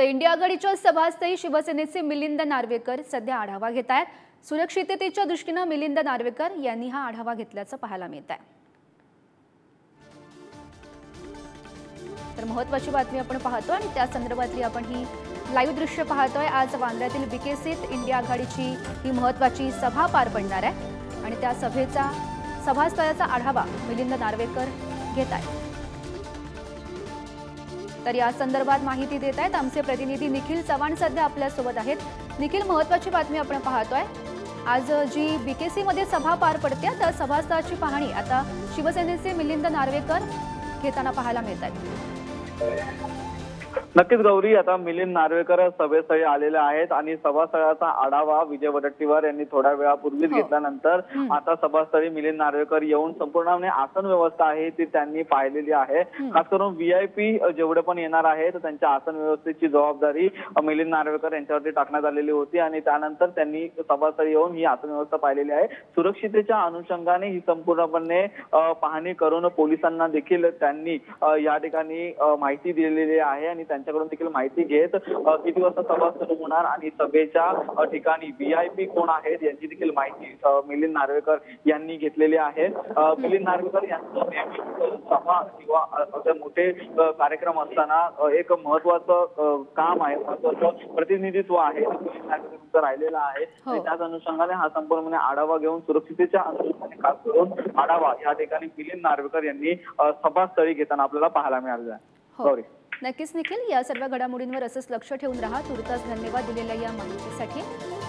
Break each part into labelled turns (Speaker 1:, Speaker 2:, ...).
Speaker 1: तर इंडिया आघाडीच्या सभास्थळी शिवसेनेचे मिलिंद नार्वेकर सध्या आढावा घेत आहेत। सुरक्षिततेच्या दृष्टीने मिलिंद नार्वेकर यांनी हा आढावा घेतल्याचं पाहायला मिळत आहे। तर महत्त्वाची बातमी आपण पाहतोय आणि त्या संदर्भातली आपण ही लाईव्ह दृश्य पाहतोय। आज वांद्र्यातील विकेसित इंडिया आघाडीची ही महत्त्वाची सभा पार पडणार आहे आणि त्या सभास्थळाचा आढावा मिलिंद नार्वेकर घेत आहेत। तर या संदर्भात माहिती देत आहेत आमचे प्रतिनिधी निखिल चव्हाण सध्या आपल्या सोबत आहेत। निखिल, महत्त्वाची बातमी आपण पाहतोय। आज जी बीकेसी मध्ये सभा पार पडते त्या सभास्थळाची पाहणी आता शिवसेनेचे मिलिंद नार्वेकर घेताना पाहायला मिळत आहे।
Speaker 2: नक्कीच गौरी, आता मिलिंद नार्वेकर सभेस्थळी आलेले आहेत आणि सभास्थळाचा आढावा विजय वडेट्टीवार यांनी थोड्या वेळापूर्वीच घेतल्यानंतर आता सभास्थळी मिलिंद नार्वेकर येऊन संपूर्णपणे आसन व्यवस्था आहे ती त्यांनी पाहिलेली आहे। खास करून व्हीआयपी जेवढे पण येणार आहेत त्यांच्या आसन व्यवस्थेची जबाबदारी मिलिंद नार्वेकर यांच्यावरती टाकण्यात आलेली होती आणि त्यानंतर त्यांनी सभास्थळी येऊन ही आसन व्यवस्था पाहिलेली आहे। सुरक्षितेच्या अनुषंगाने ही संपूर्णपणे पाहणी करून पोलिसांना देखील त्यांनी या ठिकाणी माहिती दिलेली आहे आणि त्यांच्याकडून देखील माहिती घेत किती वाजता सभा सुरू होणार आणि सभेच्या ठिकाणी व्हीआयपी कोण आहेत यांची देखील माहिती मिलिंद नार्वेकर यांनी घेतलेली आहे। मिलिंद नार्वेकर यांचं सभा किंवा मोठे कार्यक्रम असताना एक महत्वाचं काम आहे, महत्वाचं प्रतिनिधित्व आहे मिलिंद नार्वेकर राहिलेलं आहे आणि त्याच अनुषंगाने हा संपूर्णपणे आढावा घेऊन सुरक्षितेच्या अनुषंगाने खास करून आढावा या ठिकाणी मिलिंद नार्वेकर यांनी सभास्थळी घेताना आपल्याला पाहायला मिळालेला आहे। गौरी,
Speaker 1: नक्कीच निखिल, या सर्व घडामोडींवर असंच लक्ष ठेवून राहा। तुर्तास धन्यवाद दिलेल्या या माहितीसाठी।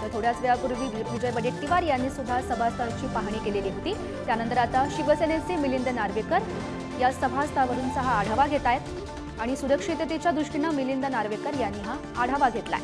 Speaker 1: तर थोड्याच वेळापूर्वी विजय वडेट्टीवार यांनी सुद्धा सभास्थळाची पाहणी केलेली होती। त्यानंतर आता शिवसेनेचे मिलिंद नार्वेकर या सभास्थळावरूनचा हा आढावा घेत आहेत आणि सुरक्षिततेच्या दृष्टीने मिलिंद नार्वेकर यांनी हा आढावा घेतलाय।